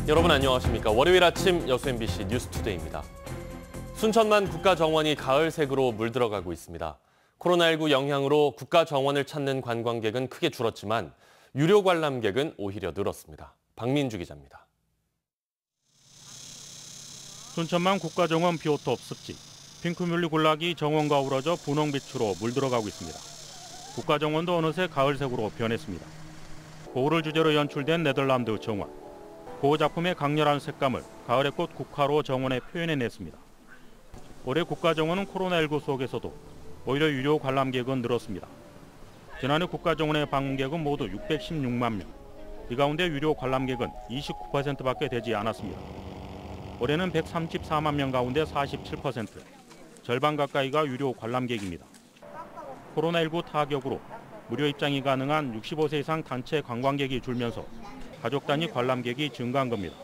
여러분 안녕하십니까. 월요일 아침 여수 MBC 뉴스투데이입니다. 순천만 국가정원이 가을색으로 물들어가고 있습니다. 코로나19 영향으로 국가정원을 찾는 관광객은 크게 줄었지만 유료 관람객은 오히려 늘었습니다. 박민주 기자입니다. 순천만 국가정원 비오톱 습지, 핑크뮬리 군락이 정원과 어우러져 분홍빛으로 물들어가고 있습니다. 국가정원도 어느새 가을색으로 변했습니다. 고흐를 주제로 연출된 네덜란드 정원. 고흐 작품의 강렬한 색감을 가을의 꽃 국화로 정원에 표현해냈습니다. 올해 국가정원은 코로나19 속에서도 오히려 유료 관람객은 늘었습니다. 지난해 국가정원의 방문객은 모두 616만 명. 이 가운데 유료 관람객은 29%밖에 되지 않았습니다. 올해는 134만 명 가운데 47%, 절반 가까이가 유료 관람객입니다. 코로나19 타격으로 무료 입장이 가능한 65세 이상 단체 관광객이 줄면서 가족 단위 관람객이 증가한 겁니다.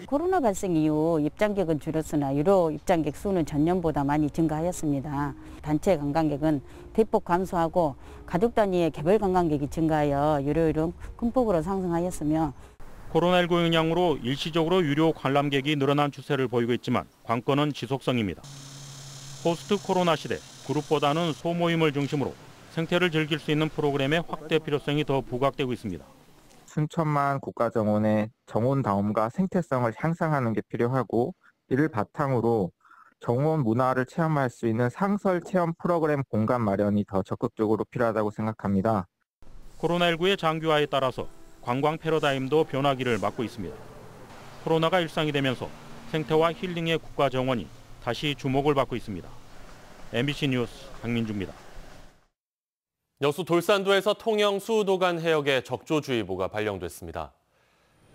코로나 발생 이후 입장객은 줄었으나 유료 입장객 수는 전년보다 많이 증가하였습니다. 단체 관광객은 대폭 감소하고 가족 단위의 개별 관광객이 증가하여 유료율은 큰 폭으로 상승하였으며 코로나19 영향으로 일시적으로 유료 관람객이 늘어난 추세를 보이고 있지만 관건은 지속성입니다. 포스트 코로나 시대 그룹보다는 소모임을 중심으로 생태를 즐길 수 있는 프로그램의 확대 필요성이 더 부각되고 있습니다. 순천만 국가정원의 정원다움과 생태성을 향상하는 게 필요하고 이를 바탕으로 정원 문화를 체험할 수 있는 상설 체험 프로그램 공간 마련이 더 적극적으로 필요하다고 생각합니다. 코로나19의 장기화에 따라서 관광 패러다임도 변하기를 맞고 있습니다. 코로나가 일상이 되면서 생태와 힐링의 국가정원이 다시 주목을 받고 있습니다. MBC 뉴스 박민주입니다. 여수 돌산도에서 통영 수우도간 해역에 적조주의보가 발령됐습니다.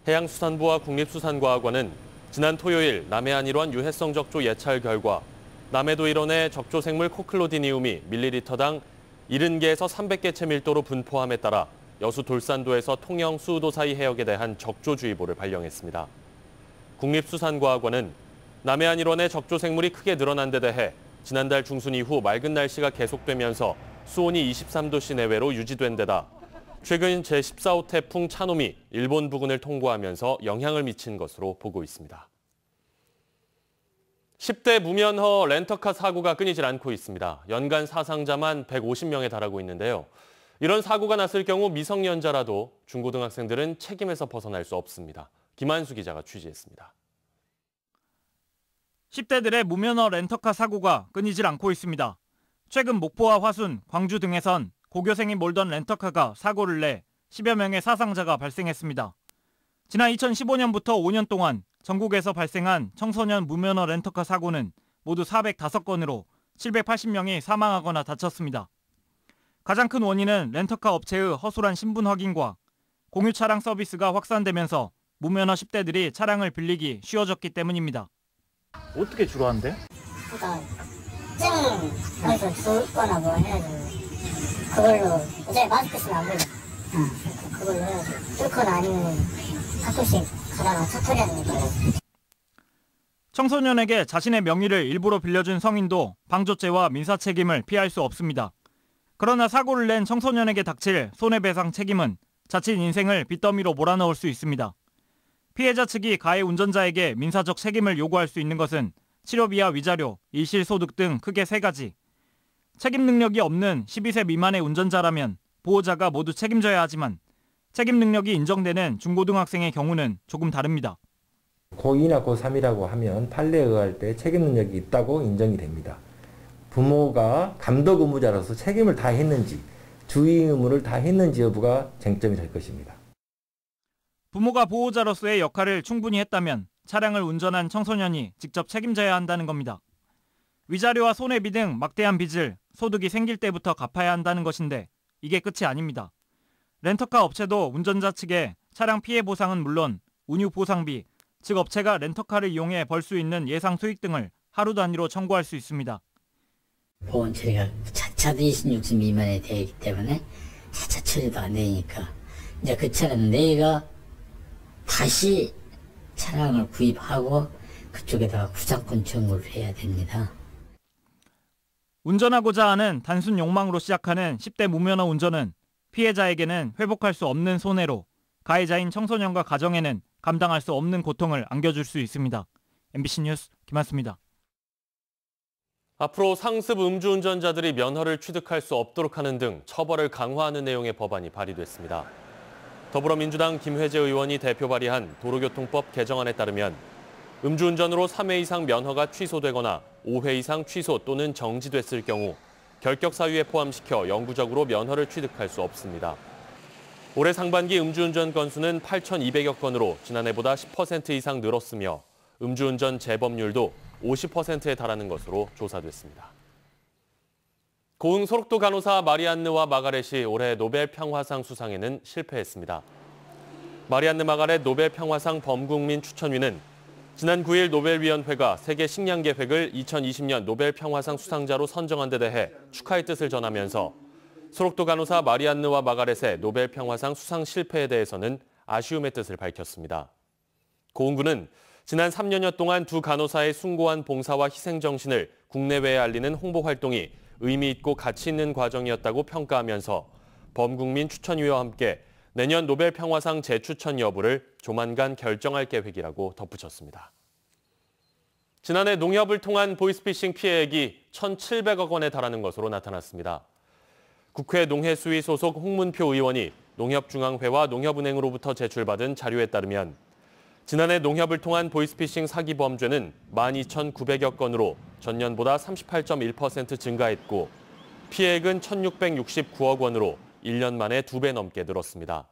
해양수산부와 국립수산과학원은 지난 토요일 남해안 일원 유해성 적조 예찰 결과 남해도 일원의 적조생물 코클로디니움이 밀리리터당 70개에서 300개 채 밀도로 분포함에 따라 여수 돌산도에서 통영 수우도 사이 해역에 대한 적조주의보를 발령했습니다. 국립수산과학원은 남해안 일원의 적조생물이 크게 늘어난 데 대해 지난달 중순 이후 맑은 날씨가 계속되면서 수온이 23도씨 내외로 유지된 데다 최근 제14호 태풍 차놈이 일본 부근을 통과하면서 영향을 미친 것으로 보고 있습니다. 10대 무면허 렌터카 사고가 끊이질 않고 있습니다. 연간 사상자만 150명에 달하고 있는데요. 이런 사고가 났을 경우 미성년자라도 중고등학생들은 책임에서 벗어날 수 없습니다. 김한수 기자가 취재했습니다. 10대들의 무면허 렌터카 사고가 끊이질 않고 있습니다. 최근 목포와 화순, 광주 등에선 고교생이 몰던 렌터카가 사고를 내 10여 명의 사상자가 발생했습니다. 지난 2015년부터 5년 동안 전국에서 발생한 청소년 무면허 렌터카 사고는 모두 405건으로 780명이 사망하거나 다쳤습니다. 가장 큰 원인은 렌터카 업체의 허술한 신분 확인과 공유 차량 서비스가 확산되면서 무면허 10대들이 차량을 빌리기 쉬워졌기 때문입니다. 어떻게 주로 한대? 증에서 주거나 뭐 해가지고 그걸로 어차피 마스크 쓰면 안 보여. 그걸로 해가지고 뚫거나 아니면 가끔씩 가다가 차 털려야 되니까. 청소년에게 자신의 명의를 일부러 빌려준 성인도 방조죄와 민사 책임을 피할 수 없습니다. 그러나 사고를 낸 청소년에게 닥칠 손해배상 책임은 자칫 인생을 빚더미로 몰아넣을 수 있습니다. 피해자 측이 가해 운전자에게 민사적 책임을 요구할 수 있는 것은 치료비와 위자료, 일실소득 등 크게 3가지. 책임 능력이 없는 12세 미만의 운전자라면 보호자가 모두 책임져야 하지만 책임 능력이 인정되는 중고등학생의 경우는 조금 다릅니다. 고2나 고3이라고 하면 판례에 의할 때 책임 능력이 있다고 인정이 됩니다. 부모가 감독 의무자로서 책임을 다했는지, 주의 의무를 다했는지 여부가 쟁점이 될 것입니다. 부모가 보호자로서의 역할을 충분히 했다면 차량을 운전한 청소년이 직접 책임져야 한다는 겁니다. 위자료와 손해비 등 막대한 빚을 소득이 생길 때부터 갚아야 한다는 것인데 이게 끝이 아닙니다. 렌터카 업체도 운전자 측에 차량 피해 보상은 물론 운유 보상비, 즉 업체가 렌터카를 이용해 벌 수 있는 예상 수익 등을 하루 단위로 청구할 수 있습니다. 보험 처리가 차도 26세 미만이 되기 때문에 차차 처리도 안 되니까 이제 그 차는 내가 다시 차량을 구입하고 그쪽에다가 구상권 청구를 해야 됩니다. 운전하고자 하는 단순 욕망으로 시작하는 10대 무면허 운전은 피해자에게는 회복할 수 없는 손해로 가해자인 청소년과 가정에는 감당할 수 없는 고통을 안겨줄 수 있습니다. MBC 뉴스 김한수입니다. 앞으로 상습 음주운전자들이 면허를 취득할 수 없도록 하는 등 처벌을 강화하는 내용의 법안이 발의됐습니다. 더불어민주당 김회재 의원이 대표 발의한 도로교통법 개정안에 따르면 음주운전으로 3회 이상 면허가 취소되거나 5회 이상 취소 또는 정지됐을 경우 결격 사유에 포함시켜 영구적으로 면허를 취득할 수 없습니다. 올해 상반기 음주운전 건수는 8,200여 건으로 지난해보다 10% 이상 늘었으며 음주운전 재범률도 50%에 달하는 것으로 조사됐습니다. 고흥 소록도 간호사 마리안느와 마가렛이 올해 노벨 평화상 수상에는 실패했습니다. 마리안느 마가렛 노벨 평화상 범국민 추천위는 지난 9일 노벨위원회가 세계 식량 계획을 2020년 노벨 평화상 수상자로 선정한 데 대해 축하의 뜻을 전하면서 소록도 간호사 마리안느와 마가렛의 노벨 평화상 수상 실패에 대해서는 아쉬움의 뜻을 밝혔습니다. 고흥군은 지난 3년여 동안 두 간호사의 숭고한 봉사와 희생 정신을 국내외에 알리는 홍보 활동이 의미 있고 가치 있는 과정이었다고 평가하면서 범국민 추천위와 함께 내년 노벨 평화상 재추천 여부를 조만간 결정할 계획이라고 덧붙였습니다. 지난해 농협을 통한 보이스피싱 피해액이 1,700억 원에 달하는 것으로 나타났습니다. 국회 농해수위 소속 홍문표 의원이 농협중앙회와 농협은행으로부터 제출받은 자료에 따르면 지난해 농협을 통한 보이스피싱 사기 범죄는 12,900여 건으로 전년보다 38.1% 증가했고 피해액은 1,669억 원으로 1년 만에 2배 넘게 늘었습니다.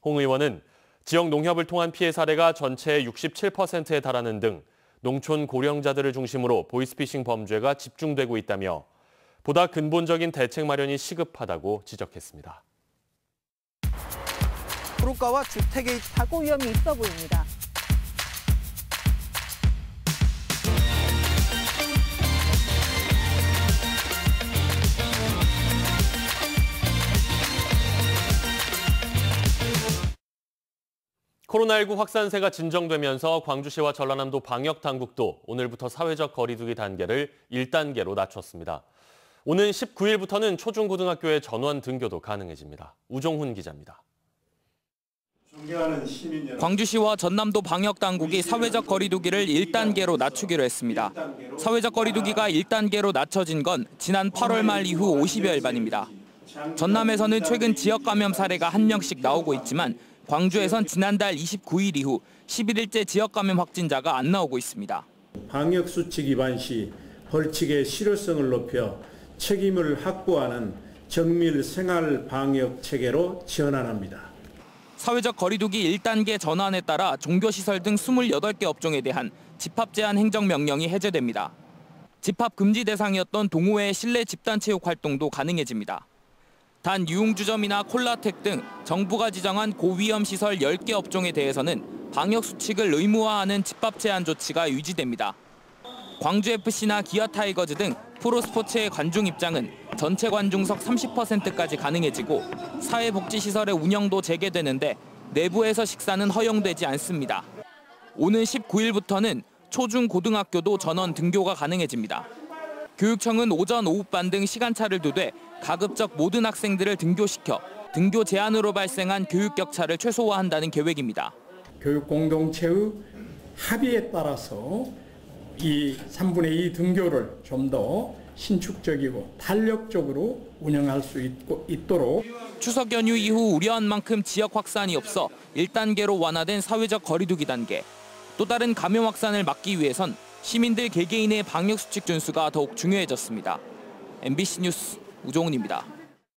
홍 의원은 지역 농협을 통한 피해 사례가 전체의 67%에 달하는 등 농촌 고령자들을 중심으로 보이스피싱 범죄가 집중되고 있다며 보다 근본적인 대책 마련이 시급하다고 지적했습니다. 도로가와 주택의 사고 위험이 있어 보입니다. 코로나19 확산세가 진정되면서 광주시와 전라남도 방역당국도 오늘부터 사회적 거리두기 단계를 1단계로 낮췄습니다. 오는 19일부터는 초중고등학교의 전원 등교도 가능해집니다. 우종훈 기자입니다. 광주시와 전남도 방역당국이 사회적 거리두기를 1단계로 낮추기로 했습니다. 사회적 거리두기가 1단계로 낮춰진 건 지난 8월 말 이후 50여일 만입니다. 전남에서는 최근 지역 감염 사례가 1명씩 나오고 있지만 광주에선 지난달 29일 이후 11일째 지역 감염 확진자가 안 나오고 있습니다. 방역수칙 위반 시 벌칙의 실효성을 높여 책임을 확보하는 정밀 생활 방역 체계로 전환합니다. 사회적 거리두기 1단계 전환에 따라 종교시설 등 28개 업종에 대한 집합 제한 행정명령이 해제됩니다. 집합 금지 대상이었던 동호회 실내 집단체육 활동도 가능해집니다. 단 유흥주점이나 콜라텍 등 정부가 지정한 고위험 시설 10개 업종에 대해서는 방역수칙을 의무화하는 집합 제한 조치가 유지됩니다. 광주FC나 기아타이거즈 등 프로스포츠의 관중 입장은 전체 관중석 30%까지 가능해지고 사회복지시설의 운영도 재개되는데 내부에서 식사는 허용되지 않습니다. 오는 19일부터는 초중 고등학교도 전원 등교가 가능해집니다. 교육청은 오전, 오후반 등 시간차를 두되 가급적 모든 학생들을 등교시켜 등교 제한으로 발생한 교육 격차를 최소화한다는 계획입니다. 교육 공동체의 합의에 따라서 이 3분의 2 등교를 좀 더 신축적이고 탄력적으로 운영할 수 있도록 추석 연휴 이후 우려한 만큼 지역 확산이 없어 1단계로 완화된 사회적 거리두기 단계. 또 다른 감염 확산을 막기 위해선 시민들 개개인의 방역수칙 준수가 더욱 중요해졌습니다. MBC 뉴스 우종훈입니다.